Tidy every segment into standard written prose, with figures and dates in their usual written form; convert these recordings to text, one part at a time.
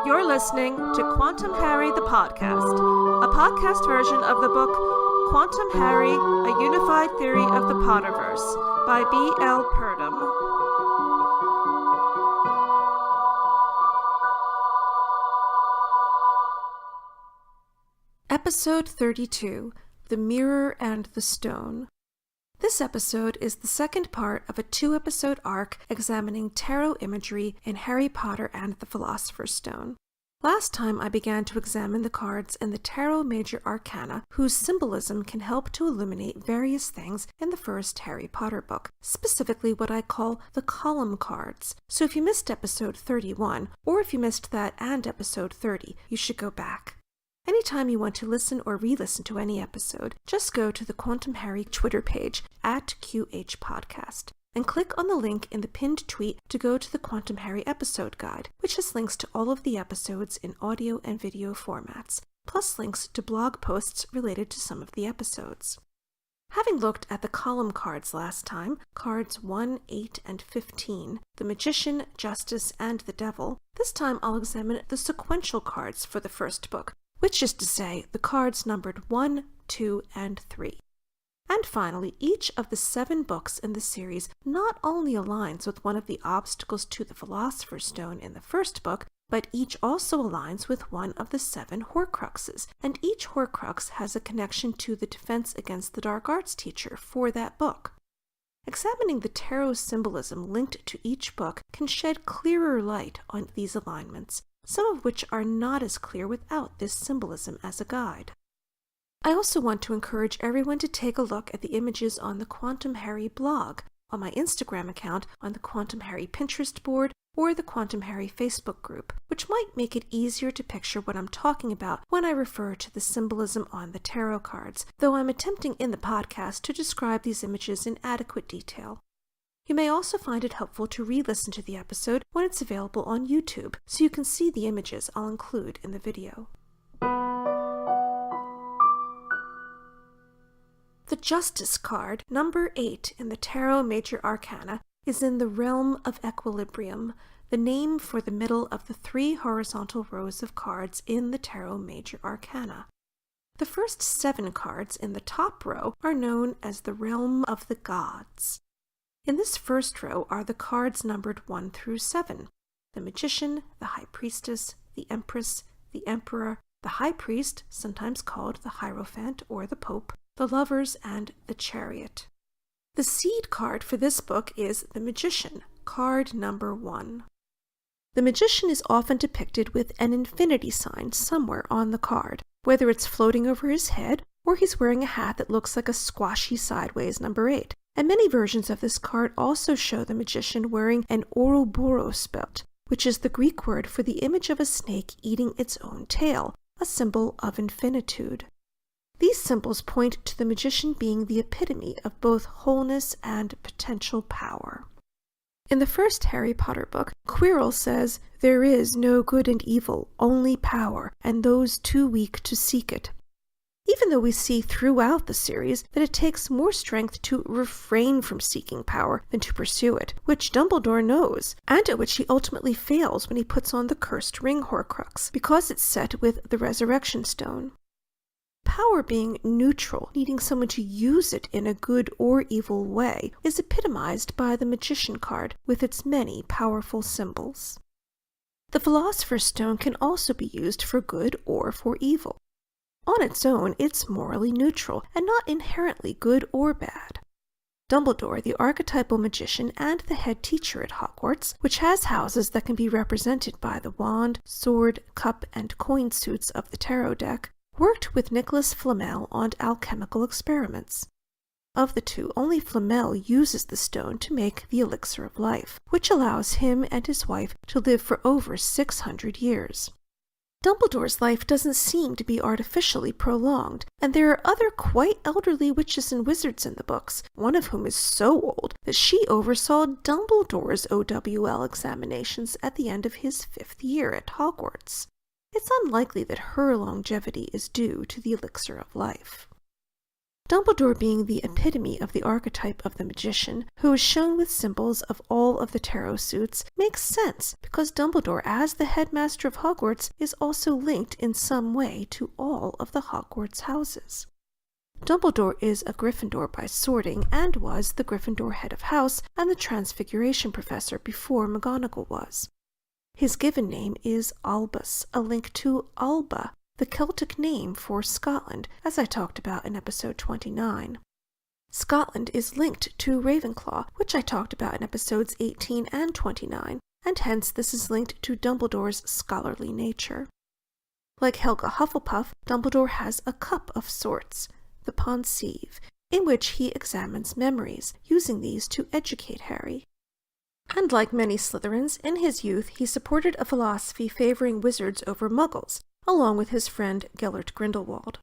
You're listening to Quantum Harry the Podcast, a podcast version of the book Quantum Harry, A Unified Theory of the Potterverse by B.L. Purdom. Episode 32, The Mirror and the Stone. This episode is the second part of a 2-episode arc examining tarot imagery in Harry Potter and the Philosopher's Stone. Last time I began to examine the cards in the Tarot Major Arcana, whose symbolism can help to illuminate various things in the first Harry Potter book, specifically what I call the column cards. So if you missed episode 31, or if you missed that and episode 30, you should go back. Anytime you want to listen or re-listen to any episode, just go to the Quantum Harry Twitter page at QHPodcast and click on the link in the pinned tweet to go to the Quantum Harry episode guide, which has links to all of the episodes in audio and video formats, plus links to blog posts related to some of the episodes. Having looked at the column cards last time, cards 1, 8, and 15, the Magician, Justice, and the Devil, this time I'll examine the sequential cards for the first book, which is to say the cards numbered 1, 2, and 3. And finally, each of the 7 books in the series not only aligns with one of the obstacles to the Philosopher's Stone in the first book, but each also aligns with one of the 7 Horcruxes, and each Horcrux has a connection to the Defense Against the Dark Arts teacher for that book. Examining the tarot symbolism linked to each book can shed clearer light on these alignments, some of which are not as clear without this symbolism as a guide. I also want to encourage everyone to take a look at the images on the Quantum Harry blog, on my Instagram account, on the Quantum Harry Pinterest board, or the Quantum Harry Facebook group, which might make it easier to picture what I'm talking about when I refer to the symbolism on the tarot cards, though I'm attempting in the podcast to describe these images in adequate detail. You may also find it helpful to re-listen to the episode when it's available on YouTube, so you can see the images I'll include in the video. The Justice card, number 8 in the Tarot Major Arcana, is in the Realm of Equilibrium, the name for the middle of the 3 horizontal rows of cards in the Tarot Major Arcana. The first 7 cards in the top row are known as the Realm of the Gods. In this first row are the cards numbered 1 through 7, the Magician, the High Priestess, the Empress, the Emperor, the High Priest, sometimes called the Hierophant or the Pope, the Lovers, and the Chariot. The seed card for this book is the Magician, card number 1. The Magician is often depicted with an infinity sign somewhere on the card, whether it's floating over his head or he's wearing a hat that looks like a squashy sideways number 8. And many versions of this card also show the Magician wearing an Ouroboros belt, which is the Greek word for the image of a snake eating its own tail, a symbol of infinitude. These symbols point to the Magician being the epitome of both wholeness and potential power. In the first Harry Potter book, Quirrell says, "There is no good and evil, only power, and those too weak to seek it." Even though we see throughout the series that it takes more strength to refrain from seeking power than to pursue it, which Dumbledore knows, and at which he ultimately fails when he puts on the Cursed Ring Horcrux, because it's set with the Resurrection Stone. Power being neutral, needing someone to use it in a good or evil way, is epitomized by the Magician card with its many powerful symbols. The Philosopher's Stone can also be used for good or for evil. On its own, it's morally neutral and not inherently good or bad. Dumbledore, the archetypal magician and the head teacher at Hogwarts, which has houses that can be represented by the wand, sword, cup, and coin suits of the tarot deck, worked with Nicholas Flamel on alchemical experiments. Of the two, only Flamel uses the stone to make the elixir of life, which allows him and his wife to live for over 600 years. Dumbledore's life doesn't seem to be artificially prolonged, and there are other quite elderly witches and wizards in the books, one of whom is so old that she oversaw Dumbledore's OWL examinations at the end of his 5th year at Hogwarts. It's unlikely that her longevity is due to the elixir of life. Dumbledore being the epitome of the archetype of the magician, who is shown with symbols of all of the tarot suits, makes sense because Dumbledore, as the headmaster of Hogwarts, is also linked in some way to all of the Hogwarts houses. Dumbledore is a Gryffindor by sorting and was the Gryffindor head of house and the Transfiguration professor before McGonagall was. His given name is Albus, a link to Alba, the Celtic name for Scotland, as I talked about in episode 29. Scotland is linked to Ravenclaw, which I talked about in episodes 18 and 29, and hence this is linked to Dumbledore's scholarly nature. Like Helga Hufflepuff, Dumbledore has a cup of sorts, the Pensieve, in which he examines memories, using these to educate Harry. And like many Slytherins, in his youth he supported a philosophy favoring wizards over muggles, along with his friend Gellert Grindelwald.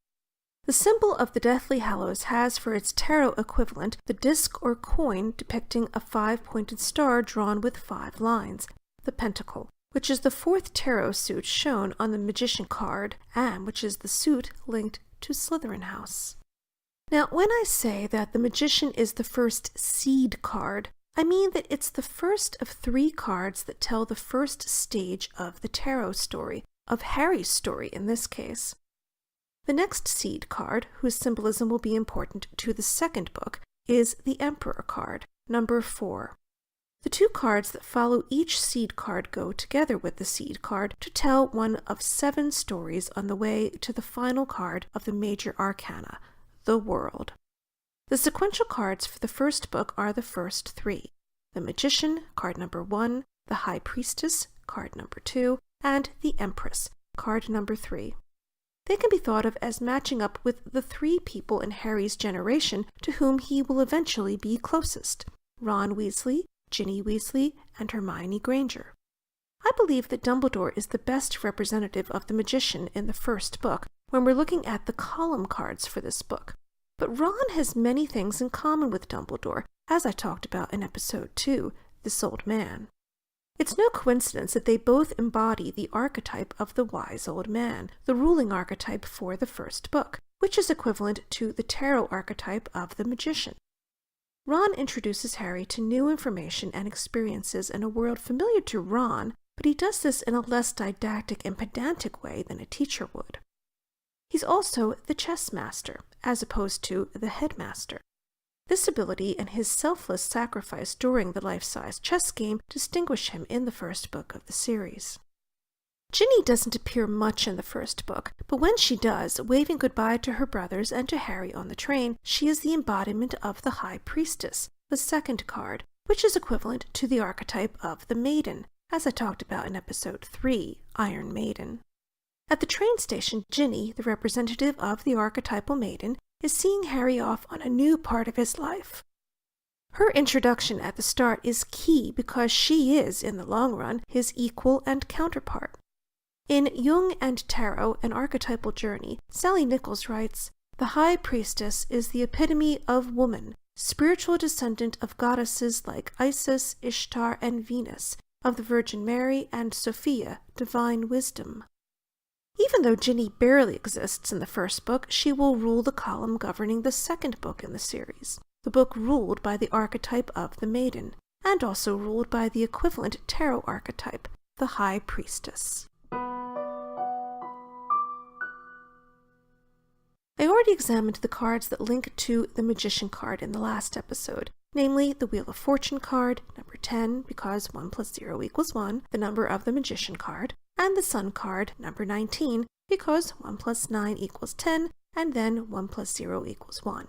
The symbol of the Deathly Hallows has for its tarot equivalent the disc or coin depicting a 5-pointed star drawn with 5 lines, the pentacle, which is the 4th tarot suit shown on the Magician card, and which is the suit linked to Slytherin House. Now, when I say that the Magician is the first seed card, I mean that it's the first of 3 cards that tell the first stage of the tarot story, of Harry's story in this case. The next seed card, whose symbolism will be important to the second book, is the Emperor card, number 4. The 2 cards that follow each seed card go together with the seed card to tell one of 7 stories on the way to the final card of the major arcana, the World. The sequential cards for the first book are the first 3, the Magician, card number 1, the High Priestess, card number 2, and the Empress, card number 3. They can be thought of as matching up with the 3 people in Harry's generation to whom he will eventually be closest, Ron Weasley, Ginny Weasley, and Hermione Granger. I believe that Dumbledore is the best representative of the Magician in the first book when we're looking at the column cards for this book. But Ron has many things in common with Dumbledore, as I talked about in episode 2, This Old Man. It's no coincidence that they both embody the archetype of the wise old man, the ruling archetype for the first book, which is equivalent to the tarot archetype of the magician. Ron introduces Harry to new information and experiences in a world familiar to Ron, but he does this in a less didactic and pedantic way than a teacher would. He's also the chess master, as opposed to the headmaster. This ability and his selfless sacrifice during the life-size chess game distinguish him in the first book of the series. Ginny doesn't appear much in the first book, but when she does, waving goodbye to her brothers and to Harry on the train, she is the embodiment of the High Priestess, the second card, which is equivalent to the archetype of the Maiden, as I talked about in episode 3, Iron Maiden. At the train station, Ginny, the representative of the archetypal maiden, is seeing Harry off on a new part of his life. Her introduction at the start is key because she is, in the long run, his equal and counterpart. In Jung and Tarot, An Archetypal Journey, Sally Nichols writes, "The High Priestess is the epitome of woman, spiritual descendant of goddesses like Isis, Ishtar, and Venus, of the Virgin Mary and Sophia, divine wisdom." Even though Ginny barely exists in the first book, she will rule the column governing the second book in the series, the book ruled by the archetype of the Maiden, and also ruled by the equivalent tarot archetype, the High Priestess. I already examined the cards that link to the Magician card in the last episode, namely the Wheel of Fortune card, number 10, because 1 plus 0 equals 1, the number of the Magician card, and the Sun card, number 19, because 1 plus 9 equals 10, and then 1 plus 0 equals 1.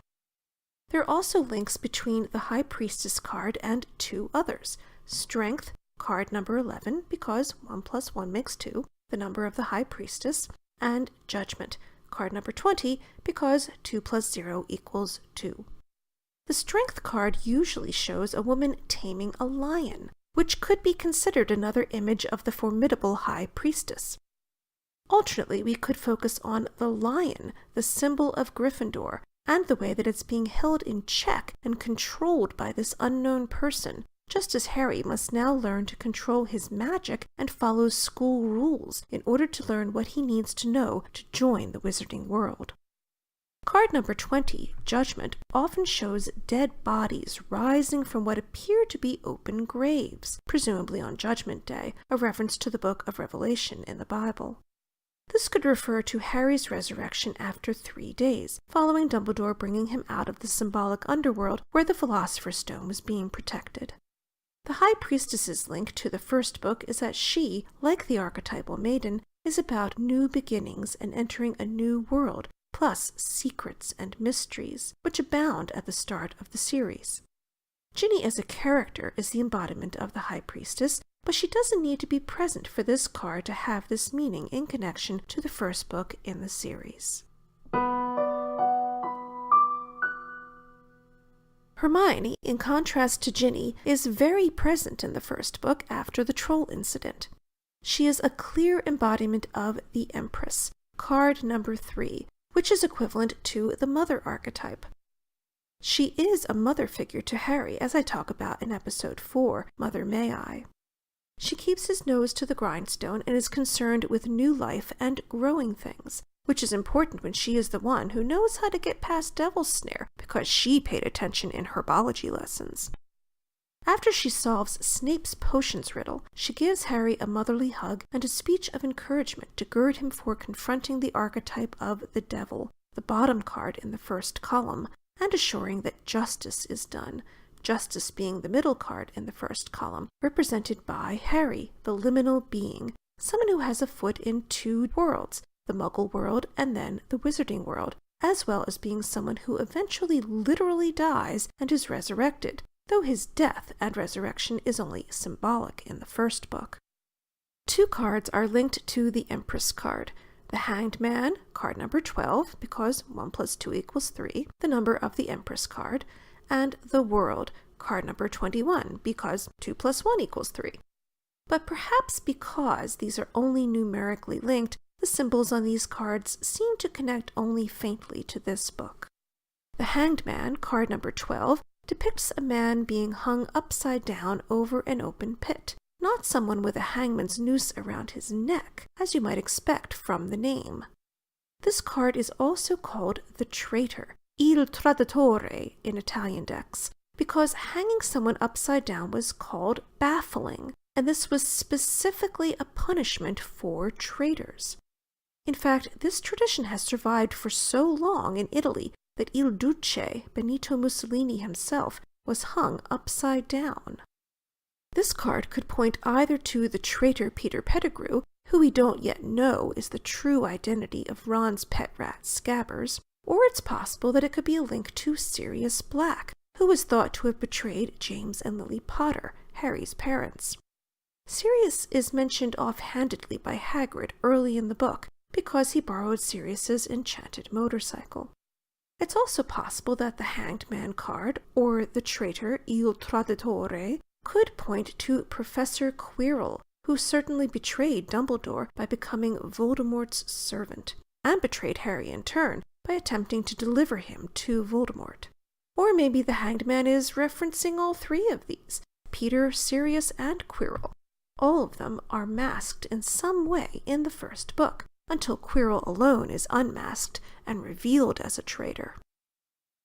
There are also links between the High Priestess card and 2 others, Strength, card number 11, because 1 plus 1 makes 2, the number of the High Priestess, and Judgment, card number 20, because 2 plus 0 equals 2. The Strength card usually shows a woman taming a lion, which could be considered another image of the formidable High Priestess. Alternately, we could focus on the lion, the symbol of Gryffindor, and the way that it's being held in check and controlled by this unknown person, just as Harry must now learn to control his magic and follow school rules in order to learn what he needs to know to join the wizarding world. Card number 20, Judgment, often shows dead bodies rising from what appear to be open graves, presumably on Judgment Day, a reference to the Book of Revelation in the Bible. This could refer to Harry's resurrection after 3 days, following Dumbledore bringing him out of the symbolic underworld where the Philosopher's Stone was being protected. The High Priestess's link to the first book is that she, like the archetypal maiden, is about new beginnings and entering a new world, plus secrets and mysteries, which abound at the start of the series. Ginny as a character is the embodiment of the High Priestess, but she doesn't need to be present for this card to have this meaning in connection to the first book in the series. Hermione, in contrast to Ginny, is very present in the first book after the troll incident. She is a clear embodiment of the Empress, card number 3, which is equivalent to the mother archetype. She is a mother figure to Harry, as I talk about in episode 4, Mother May I. She keeps his nose to the grindstone and is concerned with new life and growing things, which is important when she is the one who knows how to get past Devil's Snare because she paid attention in herbology lessons. After she solves Snape's potions riddle, she gives Harry a motherly hug and a speech of encouragement to gird him for confronting the archetype of the devil, the bottom card in the first column, and assuring that justice is done, justice being the middle card in the first column, represented by Harry, the liminal being, someone who has a foot in 2 worlds, the Muggle world and then the Wizarding world, as well as being someone who eventually literally dies and is resurrected, though his death and resurrection is only symbolic in the first book. 2 cards are linked to the Empress card. The Hanged Man, card number 12, because 1 + 2 = 3, the number of the Empress card, and the World, card number 21, because 2 + 1 = 3. But perhaps because these are only numerically linked, the symbols on these cards seem to connect only faintly to this book. The Hanged Man, card number 12, depicts a man being hung upside down over an open pit, not someone with a hangman's noose around his neck, as you might expect from the name. This card is also called the Traitor, Il Traditore in Italian decks, because hanging someone upside down was called baffling, and this was specifically a punishment for traitors. In fact, this tradition has survived for so long in Italy that Il Duce, Benito Mussolini himself, was hung upside down. This card could point either to the traitor Peter Pettigrew, who we don't yet know is the true identity of Ron's pet rat Scabbers, or it's possible that it could be a link to Sirius Black, who was thought to have betrayed James and Lily Potter, Harry's parents. Sirius is mentioned offhandedly by Hagrid early in the book because he borrowed Sirius's enchanted motorcycle. It's also possible that the Hanged Man card, or the traitor Il Traditore, could point to Professor Quirrell, who certainly betrayed Dumbledore by becoming Voldemort's servant, and betrayed Harry in turn by attempting to deliver him to Voldemort. Or maybe the Hanged Man is referencing all 3 of these, Peter, Sirius, and Quirrell. All of them are masked in some way in the first book, until Quirrell alone is unmasked and revealed as a traitor.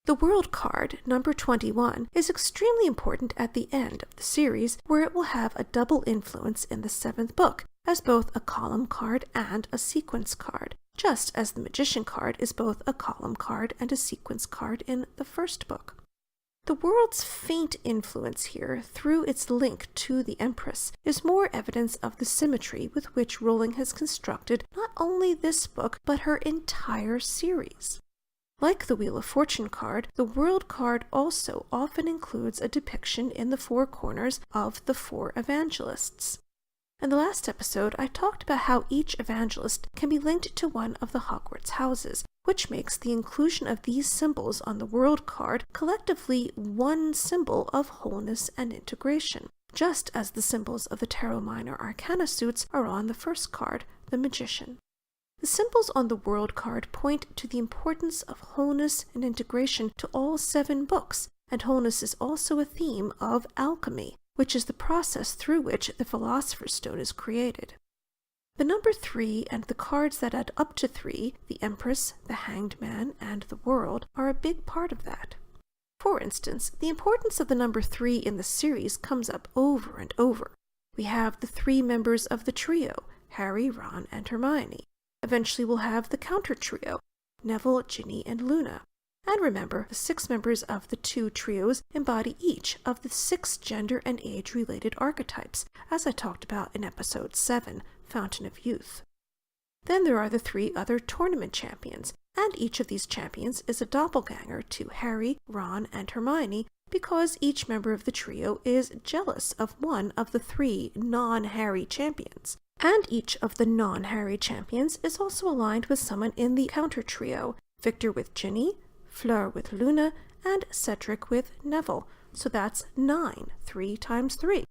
The World card, number 21, is extremely important at the end of the series, where it will have a double influence in the 7th book, as both a column card and a sequence card, just as the Magician card is both a column card and a sequence card in the first book. The World's faint influence here, through its link to the Empress, is more evidence of the symmetry with which Rowling has constructed not only this book, but her entire series. Like the Wheel of Fortune card, the World card also often includes a depiction in the 4 corners of the 4 evangelists. In the last episode, I talked about how each evangelist can be linked to one of the Hogwarts houses, which makes the inclusion of these symbols on the World card collectively one symbol of wholeness and integration, just as the symbols of the Tarot Minor Arcana suits are on the first card, the Magician. The symbols on the World card point to the importance of wholeness and integration to all 7 books, and wholeness is also a theme of alchemy, which is the process through which the Philosopher's Stone is created. The number 3 and the cards that add up to 3, the Empress, the Hanged Man, and the World, are a big part of that. For instance, the importance of the number 3 in the series comes up over and over. We have the 3 members of the trio, Harry, Ron, and Hermione. Eventually we'll have the counter trio, Neville, Ginny, and Luna. And remember, the 6 members of the 2 trios embody each of the 6 gender and age-related archetypes, as I talked about in episode 7, Fountain of Youth. Then there are the 3 other tournament champions, and each of these champions is a doppelganger to Harry, Ron, and Hermione, because each member of the trio is jealous of one of the 3 non-Harry champions. And each of the non-Harry champions is also aligned with someone in the counter trio, Victor with Ginny, Fleur with Luna, and Cedric with Neville. So that's 9, 3 times 3.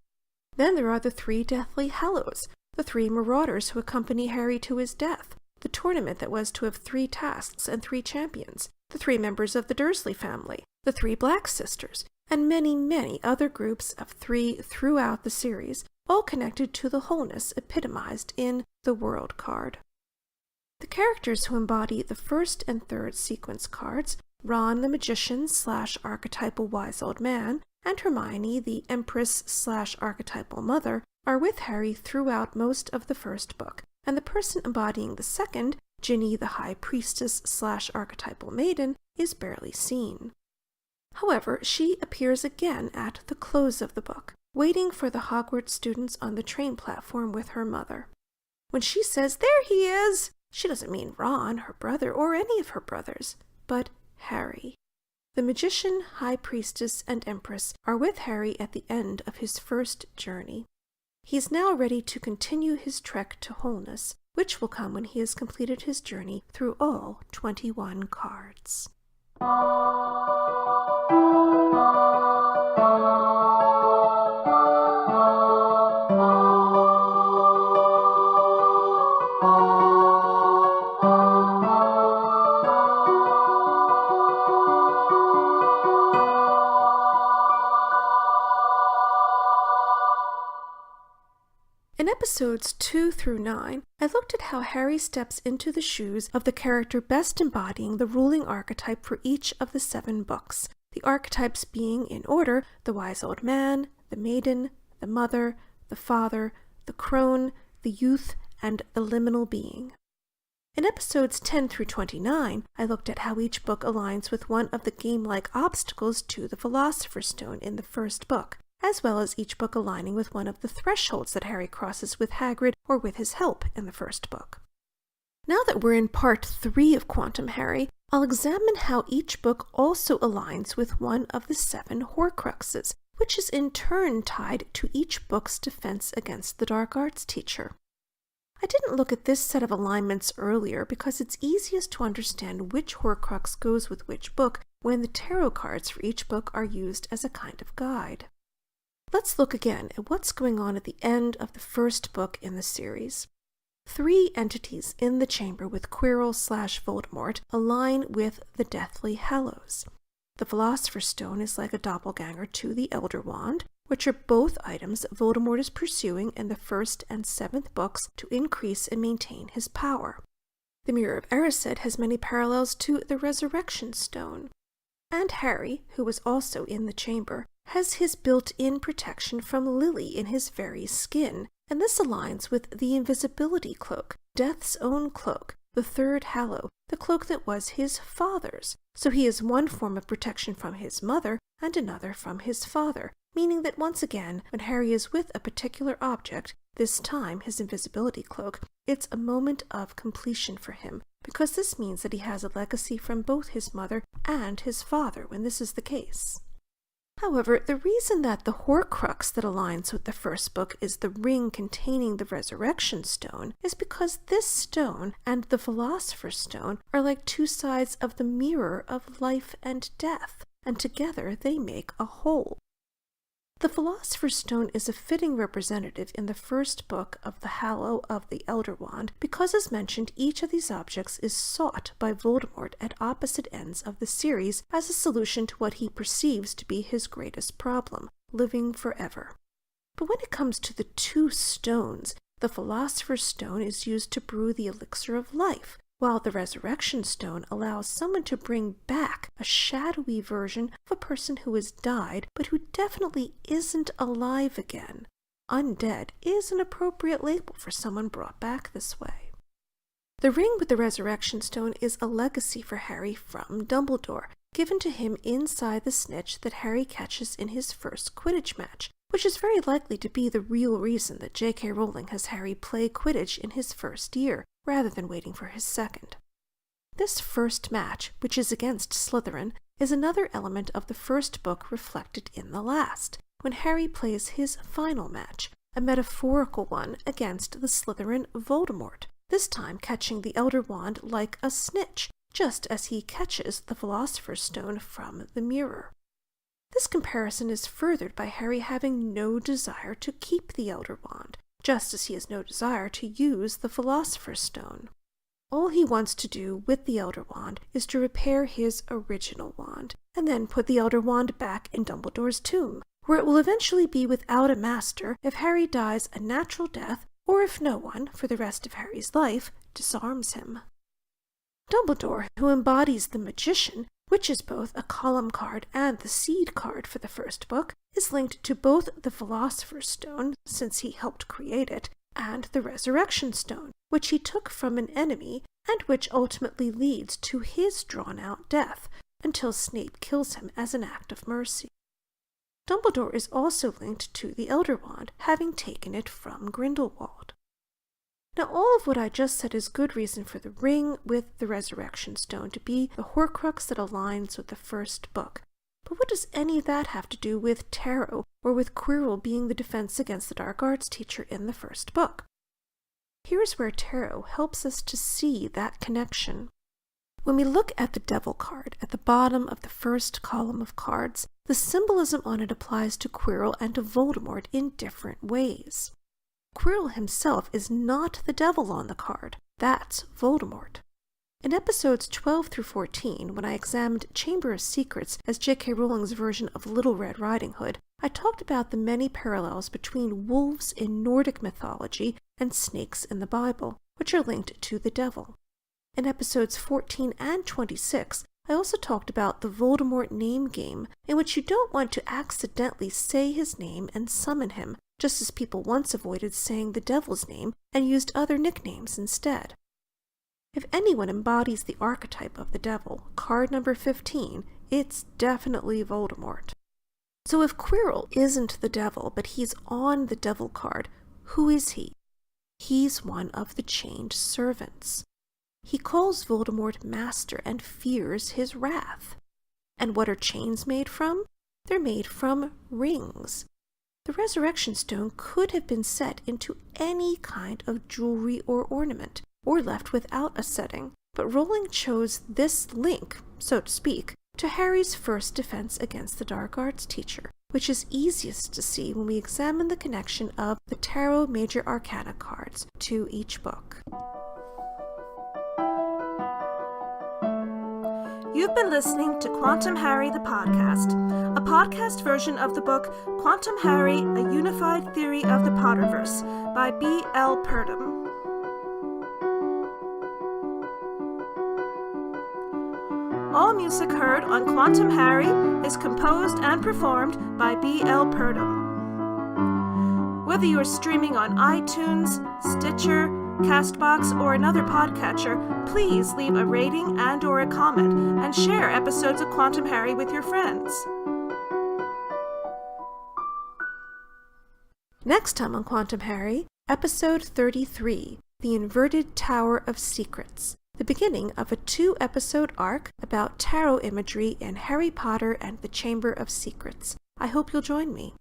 Then there are the 3 Deathly Hallows, the 3 marauders who accompany Harry to his death, the tournament that was to have 3 tasks and 3 champions, the 3 members of the Dursley family, the 3 Black Sisters, and many, many other groups of 3 throughout the series, all connected to the wholeness epitomized in the World card. The characters who embody the first and third sequence cards, Ron the magician / archetypal wise old man, and Hermione the empress / archetypal mother, are with Harry throughout most of the first book, and the person embodying the second, Ginny the high priestess / archetypal maiden, is barely seen. However, she appears again at the close of the book, waiting for the Hogwarts students on the train platform with her mother. When she says, "There he is," she doesn't mean Ron, her brother, or any of her brothers, but Harry. The magician, high priestess, and empress are with Harry at the end of his first journey. He is now ready to continue his trek to wholeness, which will come when he has completed his journey through all 21 cards. In episodes 2 through 9, I looked at how Harry steps into the shoes of the character best embodying the ruling archetype for each of the 7 books, the archetypes being, in order, the wise old man, the maiden, the mother, the father, the crone, the youth, and the liminal being. In episodes 10 through 29, I looked at how each book aligns with one of the game-like obstacles to the Philosopher's Stone in the first book, as well as each book aligning with one of the thresholds that Harry crosses with Hagrid or with his help in the first book. Now that we're in part 3 of Quantum Harry, I'll examine how each book also aligns with one of the 7 Horcruxes, which is in turn tied to each book's defense against the dark arts teacher. I didn't look at this set of alignments earlier because it's easiest to understand which Horcrux goes with which book when the tarot cards for each book are used as a kind of guide. Let's look again at what's going on at the end of the first book in the series. 3 entities in the chamber with Quirrell / Voldemort align with the Deathly Hallows. The Philosopher's Stone is like a doppelganger to the Elder Wand, which are both items Voldemort is pursuing in the 1st and 7th books to increase and maintain his power. The Mirror of Erised has many parallels to the Resurrection Stone. And Harry, who was also in the chamber, has his built-in protection from Lily in his very skin, and this aligns with the invisibility cloak, Death's own cloak, the 3rd Hallow, the cloak that was his father's. So he has one form of protection from his mother and another from his father, meaning that once again, when Harry is with a particular object, this time his invisibility cloak, it's a moment of completion for him, because this means that he has a legacy from both his mother and his father when this is the case. However, the reason that the Horcrux that aligns with the first book is the ring containing the Resurrection Stone is because this stone and the Philosopher's Stone are like 2 sides of the mirror of life and death, and together they make a whole. The Philosopher's Stone is a fitting representative in the first book of the Hallow of the Elder Wand because, as mentioned, each of these objects is sought by Voldemort at opposite ends of the series as a solution to what he perceives to be his greatest problem, living forever. But when it comes to the 2 stones, The Philosopher's Stone is used to brew the elixir of life, while the Resurrection Stone allows someone to bring back a shadowy version of a person who has died, but who definitely isn't alive again. Undead is an appropriate label for someone brought back this way. The ring with the Resurrection Stone is a legacy for Harry from Dumbledore, given to him inside the snitch that Harry catches in his first Quidditch match, which is very likely to be the real reason that J.K. Rowling has Harry play Quidditch in his first year, rather than waiting for his second. This first match, which is against Slytherin, is another element of the first book reflected in the last, when Harry plays his final match, a metaphorical one against the Slytherin Voldemort, this time catching the Elder Wand like a snitch, just as he catches the Philosopher's Stone from the mirror. This comparison is furthered by Harry having no desire to keep the Elder Wand, just as he has no desire to use the Philosopher's Stone. All he wants to do with the Elder Wand is to repair his original wand, and then put the Elder Wand back in Dumbledore's tomb, where it will eventually be without a master if Harry dies a natural death, or if no one, for the rest of Harry's life, disarms him. Dumbledore, who embodies the magician, which is both a column card and the seed card for the first book, is linked to both the Philosopher's Stone, since he helped create it, and the Resurrection Stone, which he took from an enemy, and which ultimately leads to his drawn-out death, until Snape kills him as an act of mercy. Dumbledore is also linked to the Elder Wand, having taken it from Grindelwald. Now, all of what I just said is good reason for the ring with the Resurrection Stone to be the Horcrux that aligns with the first book. But what does any of that have to do with tarot, or with Quirrell being the defense against the dark arts teacher in the first book? Here's where tarot helps us to see that connection. When we look at the Devil card at the bottom of the first column of cards, the symbolism on it applies to Quirrell and to Voldemort in different ways. Quirrell himself is not the devil on the card. That's Voldemort. In episodes 12 through 14, when I examined Chamber of Secrets as J.K. Rowling's version of Little Red Riding Hood, I talked about the many parallels between wolves in Nordic mythology and snakes in the Bible, which are linked to the devil. In episodes 14 and 26, I also talked about the Voldemort name game, in which you don't want to accidentally say his name and summon him, just as people once avoided saying the devil's name and used other nicknames instead. If anyone embodies the archetype of the devil, card number 15, it's definitely Voldemort. So if Quirrell isn't the devil, but he's on the devil card, who is he? He's one of the chained servants. He calls Voldemort master and fears his wrath. And what are chains made from? They're made from rings. The Resurrection Stone could have been set into any kind of jewelry or ornament, or left without a setting, but Rowling chose this link, so to speak, to Harry's first defense against the dark arts teacher, which is easiest to see when we examine the connection of the Tarot Major Arcana cards to each book. You've been listening to Quantum Harry the Podcast, a podcast version of the book Quantum Harry, A Unified Theory of the Potterverse by B.L. Purdom. All music heard on Quantum Harry is composed and performed by B.L. Purdom. Whether you're streaming on iTunes, Stitcher, Castbox, or another podcatcher, please leave a rating and/or a comment and share episodes of Quantum Harry with your friends. Next time on Quantum Harry, episode 33, The Inverted Tower of Secrets, the beginning of a 2-episode arc about tarot imagery in Harry Potter and the Chamber of Secrets. I hope you'll join me.